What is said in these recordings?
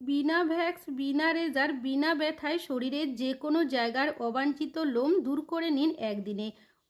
বিনা Vax, বিনা রেজার, বিনা ব্যথায় শরীরের যে কোনো জায়গার অবাঞ্ছিত লোম দূর করে নিন একদিনে।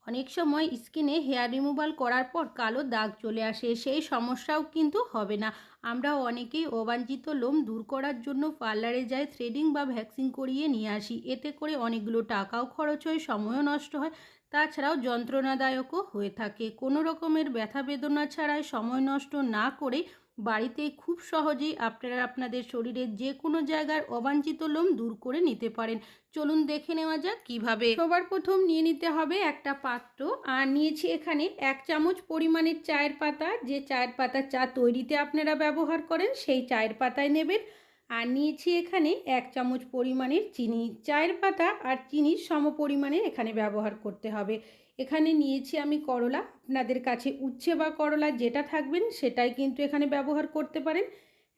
অনেক সময় স্কিনে হেয়ার রিমুভাল করার পর কালো দাগ চলে আসে, সেই সমস্যাও কিন্তু হবে না। আমরা অনেকেই অবাঞ্ছিত লোম দূর করার জন্য পার্লারে যাই, থ্রেডিং বা ভ্যাক্সিং করিয়ে নিয়ে আসি। এতে করে অনেকগুলো টাকাও খরচ হয়, সময়ও নষ্ট হয়, তাছাড়াও যন্ত্রণাদায়কও হয়ে থাকে। কোনো রকমের ব্যথা বেদনা ছাড়াই, সময় নষ্ট না করেই বাড়িতে খুব সহজেই আপনারা আপনাদের শরীরের যে কোনো জায়গার অবাঞ্ছিত লোম দূর করে নিতে পারেন। চলুন দেখে নেওয়া যাক কিভাবে। সবার প্রথম নিয়ে নিতে হবে একটা পাত্র, আর নিয়েছি এখানে 1 চামচ পরিমাণের চায়ের পাতা। যে চায়ের পাতা চা তৈরিতে আপনারা ব্যবহার করেন সেই চায়ের পাতায় নেবেন। আর নিয়েছি এখানে 1 চামচ পরিমাণের চিনি। চায়ের পাতা আর চিনির সম পরিমাণে এখানে ব্যবহার করতে হবে। এখানে নিয়েছি আমি করলা। আপনাদের কাছে উচ্ছে বা করলা যেটা থাকবেন সেটাই কিন্তু এখানে ব্যবহার করতে পারেন।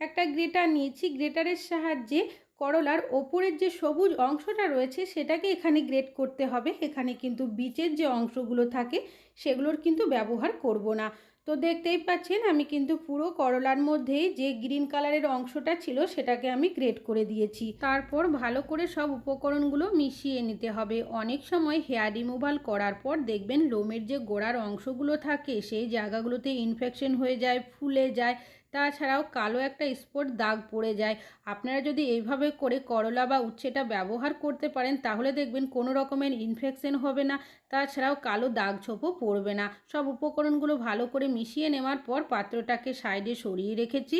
একটা গ্রেটার নিয়েছি, গ্রেটারের সাহায্যে করলার ওপরের যে সবুজ অংশটা রয়েছে সেটাকে এখানে গ্রেট করতে হবে। এখানে কিন্তু বীজের যে অংশগুলো থাকে সেগুলোর কিন্তু ব্যবহার করব না। তো দেখতেই পাচ্ছেন আমি কিন্তু পুরো করলার মধ্যেই যে গ্রিন কালারের অংশটা ছিল সেটাকে আমি গ্রেট করে দিয়েছি। তারপর ভালো করে সব উপকরণগুলো মিশিয়ে নিতে হবে। অনেক সময় হেয়ার রিমুভাল করার পর দেখবেন লোমের যে গোড়ার অংশগুলো থাকে সেই জায়গাগুলোতে ইনফেকশন হয়ে যায়, ফুলে যায়, তাছাড়াও কালো একটা স্পট দাগ পড়ে যায়। আপনারা যদি এইভাবে করে করলা বা উচ্ছেটা ব্যবহার করতে পারেন তাহলে দেখবেন কোনো রকমের ইনফেকশন হবে না, তাছাড়াও কালো দাগ ছোপও পড়বে না। সব উপকরণগুলো ভালো করে মিশিয়ে নেওয়ার পর পাত্রটাকে সাইডে সরিয়ে রেখেছি।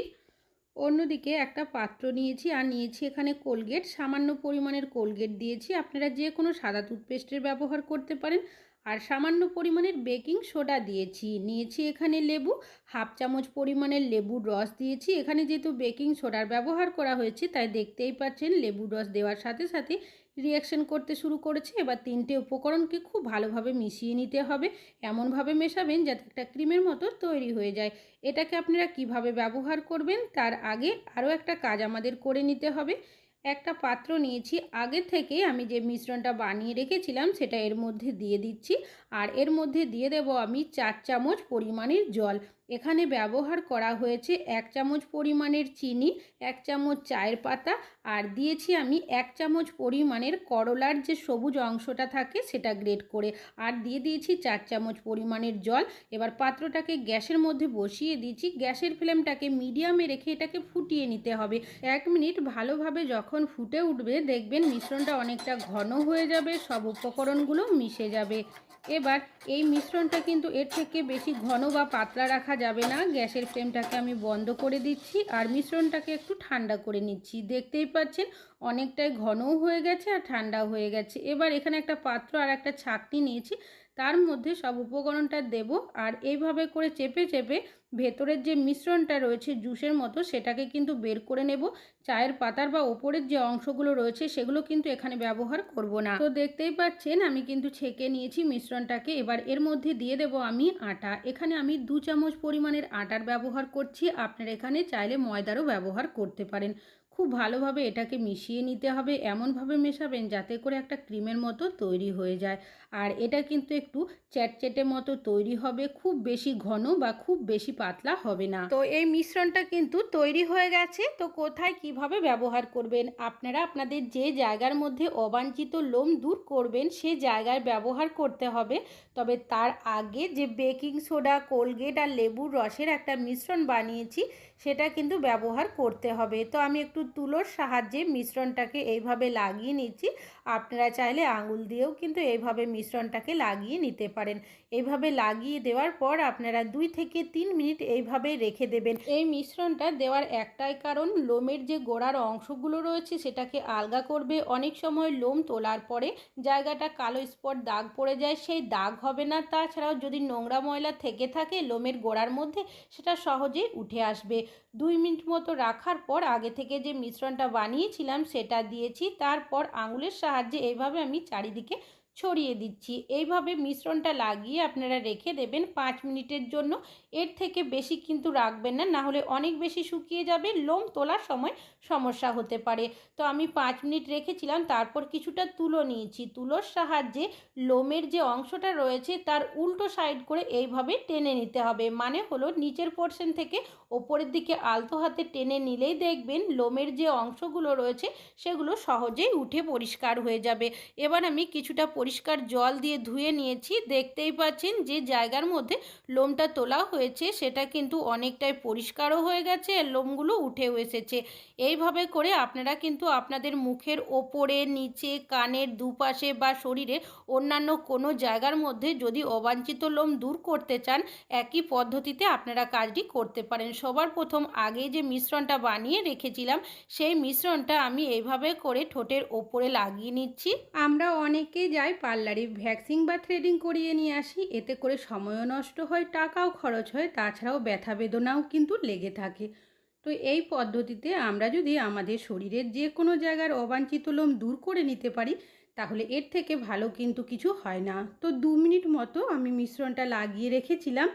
অন্যদিকে একটা পাত্র নিয়েছি, আর নিয়েছি এখানে কোলগেট। সামান্য পরিমাণের কোলগেট দিয়েছি, আপনারা যে কোনো সাদা টুথপেস্টের ব্যবহার করতে পারেন। আর সামান্য পরিমাণের বেকিং সোডা দিয়েছি। নিয়েছি এখানে লেবু, 1/2 চামচ পরিমাণের লেবুর রস দিয়েছি। এখানে যেহেতু বেকিং সোডার ব্যবহার করা হয়েছে তাই দেখতেই পাচ্ছেন লেবুর রস দেওয়ার সাথে সাথে রিঅ্যাকশন করতে শুরু করেছে। এবার 3টে উপকরণকে খুব ভালোভাবে মিশিয়ে নিতে হবে। এমনভাবে মেশাবেন যাতে একটা ক্রিমের মতো তৈরি হয়ে যায়। এটাকে আপনারা কিভাবে ব্যবহার করবেন তার আগে আরও একটা কাজ আমাদের করে নিতে হবে। একটা পাত্র নিয়েছি, আগে থেকে আমি যে মিশ্রণটা বানিয়ে রেখেছিলাম সেটা এর মধ্যে দিয়ে দিচ্ছি। আর এর মধ্যে দিয়ে দেব আমি 4 চামচ পরিমাণের জল। এখানে ব্যবহার করা হয়েছে 1 চামচ পরিমাণের চিনি, 1 চামচ চায়ের পাতা, আর দিয়েছি আমি 1 চামচ পরিমাণের করলার যে সবুজ অংশটা থাকে সেটা গ্রেট করে, আর দিয়ে দিয়েছি 4 চামচ পরিমাণের জল। এবার পাত্রটাকে গ্যাসের মধ্যে বসিয়ে দিয়েছি। গ্যাসের ফ্লেমটাকে মিডিয়ামে রেখে এটাকে ফুটিয়ে নিতে হবে। 1 মিনিট ভালোভাবে যখন ফুটে উঠবে দেখবেন মিশ্রণটা অনেকটা ঘন হয়ে যাবে, সব উপকরণগুলো মিশে যাবে। এবার এই মিশ্রণটা কিন্তু এর থেকে বেশি ঘন বা পাতলা রাখা যাবে না। গ্যাসের ফ্লেমটাকে আমি বন্ধ করে দিচ্ছি আর মিশ্রণটাকে একটু ঠান্ডা করে নিচ্ছি। দেখতেই পাচ্ছেন অনেকটাই ঘনও হয়ে গেছে আর ঠান্ডাও হয়ে গেছে। এবার এখানে একটা পাত্র আর একটা ছাঁকনি নিয়েছি, তার মধ্যে সব উপকরণটা দেব, আর এইভাবে করে চেপে চেপে ভেতরের যে মিশ্রণটা রয়েছে জুসের মতো সেটাকে কিন্তু বের করে নেব। চায়ের পাতার বা ওপরের যে অংশগুলো রয়েছে সেগুলো কিন্তু এখানে ব্যবহার করব না। তো দেখতেই পাচ্ছেন আমি কিন্তু ছেঁকে নিয়েছি মিশ্রণটাকে। এবার এর মধ্যে দিয়ে দেব আমি আটা। এখানে আমি 2 চামচ পরিমাণের আটার ব্যবহার করছি, আপনারা এখানে চাইলে ময়দারও ব্যবহার করতে পারেন। খুব ভালোভাবে এটাকে মিশিয়ে নিতে হবে, এমনভাবে মেশাবেন যাতে করে একটা ক্রিমের মতো তৈরি হয়ে যায়। আর এটা কিন্তু একটু চ্যাটচ্যাটে মতো তৈরি হবে, খুব বেশি ঘন বা খুব বেশি পাতলা হবে না। তো এই মিশ্রণটা কিন্তু তৈরি হয়ে গেছে। তো কোথায় কিভাবে ব্যবহার করবেন, আপনারা আপনাদের যে জায়গার মধ্যে অবাঞ্ছিত লোম দূর করবেন সে জায়গায় ব্যবহার করতে হবে। তবে তার আগে যে বেকিং সোডা, কোলগেট আর লেবুর রসের একটা মিশ্রণ বানিয়েছি সেটা কিন্তু ব্যবহার করতে হবে। তো আমি একটু তুলোর সাহায্যে মিশ্রণটাকে এইভাবে লাগিয়ে নিচ্ছি। আপনারা চাইলে আঙুল দিয়েও কিন্তু এইভাবে মিশ্রণটাকে লাগিয়ে নিতে পারেন। এইভাবে লাগিয়ে দেওয়ার পর আপনারা 2 থেকে 3 মিনিট এইভাবে রেখে দেবেন। এই মিশ্রণটা দেওয়ার একটাই কারণ, লোমের যে গোড়ার অংশগুলো রয়েছে সেটাকে আলগা করবে। অনেক সময় লোম তোলার পরে জায়গাটা কালো স্পট দাগ পড়ে যায়, সেই দাগ হবে না। তাছাড়াও যদি নোংরা ময়লা থেকে থাকে লোমের গোড়ার মধ্যে সেটা সহজেই উঠে আসবে। 2 মিনিট মতো রাখার পর আগে থেকে যে মিশ্রণটা বানিয়েছিলাম সেটা দিয়েছি, তারপর আঙুলের সাহায্যে এইভাবে আমি চারিদিকে ছড়িয়ে দিচ্ছি। এইভাবে মিশ্রণটা লাগিয়ে আপনারা রেখে দেবেন 5 মিনিটের জন্য। এর থেকে বেশি কিন্তু রাখবেন না, না হলে অনেক বেশি শুকিয়ে যাবে, লোম তোলার সময় সমস্যা হতে পারে। তো আমি 5 মিনিট রেখেছিলাম, তারপর কিছুটা তুলো নিয়েছি। তুলোর সাহায্যে লোমের যে অংশটা রয়েছে তার উল্টো সাইড করে এইভাবে টেনে নিতে হবে। মানে হলো নিচের পোর্শন থেকে ওপরের দিকে আলতো হাতে টেনে নিলেই দেখবেন লোমের যে অংশগুলো রয়েছে সেগুলো সহজেই উঠে পরিষ্কার হয়ে যাবে। এবার আমি কিছুটা পরিষ্কার জল দিয়ে ধুয়ে নিয়েছি। দেখতেই পাচ্ছেন যে জায়গার মধ্যে লোমটা তোলা হয়েছে সেটা কিন্তু অনেকটাই পরিষ্কারও হয়ে গেছে, আর লোমগুলো উঠেও এসেছে। এইভাবে করে আপনারা কিন্তু আপনাদের মুখের ওপরে, নিচে, কানের দুপাশে বা শরীরে অন্যান্য কোনো জায়গার মধ্যে যদি অবাঞ্ছিত লোম দূর করতে চান, একই পদ্ধতিতে আপনারা কাজটি করতে পারেন। সবার প্রথম আগে যে মিশ্রণটা বানিয়ে রেখেছিলাম সেই মিশ্রণটা আমি এইভাবে করে ঠোঁটের ওপরে লাগিয়ে নিচ্ছি। আমরা অনেকেই যাই পার্লারে, ভ্যাক্সিং বা থ্রেডিং করিয়ে নিয়ে আসি, এতে করে সময়ও নষ্ট হয়, টাকাও খরচ হয়, তাছাড়াও ব্যথা বেদনাও কিন্তু লেগে থাকে। তো এই পদ্ধতিতে আমরা যদি আমাদের শরীরের যে কোনো জায়গার অবাঞ্ছিত লোম দূর করে নিতে পারি, তাহলে এর থেকে ভালো কিন্তু কিছু হয় না। তো 2 মিনিট মতো আমি মিশ্রণটা লাগিয়ে রেখেছিলাম,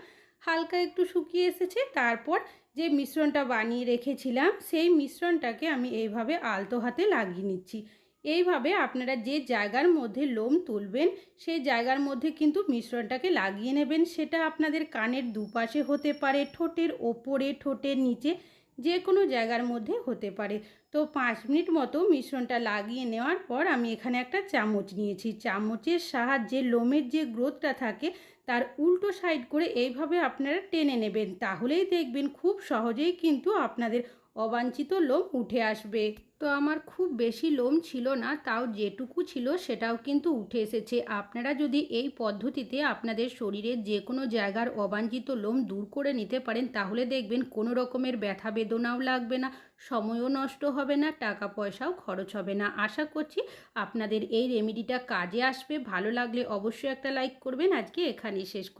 হালকা একটু শুকিয়ে এসেছে। তারপর যে মিশ্রণটা বানিয়ে রেখেছিলাম সেই মিশ্রণটাকে আমি এইভাবে আলতো হাতে লাগিয়ে নিচ্ছি। এইভাবে আপনারা যে জায়গার মধ্যে লোম তুলবেন সেই জায়গার মধ্যে কিন্তু মিশ্রণটাকে লাগিয়ে নেবেন। সেটা আপনাদের কানের দুপাশে হতে পারে, ঠোঁটের ওপরে, ঠোঁটের নিচে, যে কোনো জায়গার মধ্যে হতে পারে। তো 5 মিনিট মতো মিশ্রণটা লাগিয়ে নেওয়ার পর আমি এখানে একটা চামচ নিয়েছি। চামচের সাহায্যে লোমের যে গ্রোথটা থাকে তার উল্টো সাইড করে এইভাবে আপনারা টেনে নেবেন, তাহলেই দেখবেন খুব সহজেই কিন্তু আপনাদের অবাঞ্ছিত লোম উঠে আসবে। তো আমার খুব বেশি লোম ছিল না, তাও যেটুকু ছিল সেটাও কিন্তু উঠে এসেছে। আপনারা যদি এই পদ্ধতিতে আপনাদের শরীরের যে কোনো জায়গার অবাঞ্ছিত লোম দূর করে নিতে পারেন, তাহলে দেখবেন কোনো রকমের ব্যথা বেদনাও লাগবে না, সময়ও নষ্ট হবে না, টাকা পয়সাও খরচ হবে না। আশা করছি আপনাদের এই রেমেডিটা কাজে আসবে। ভালো লাগলে অবশ্যই একটা লাইক করবেন। আজকে এখানেই শেষ করছি।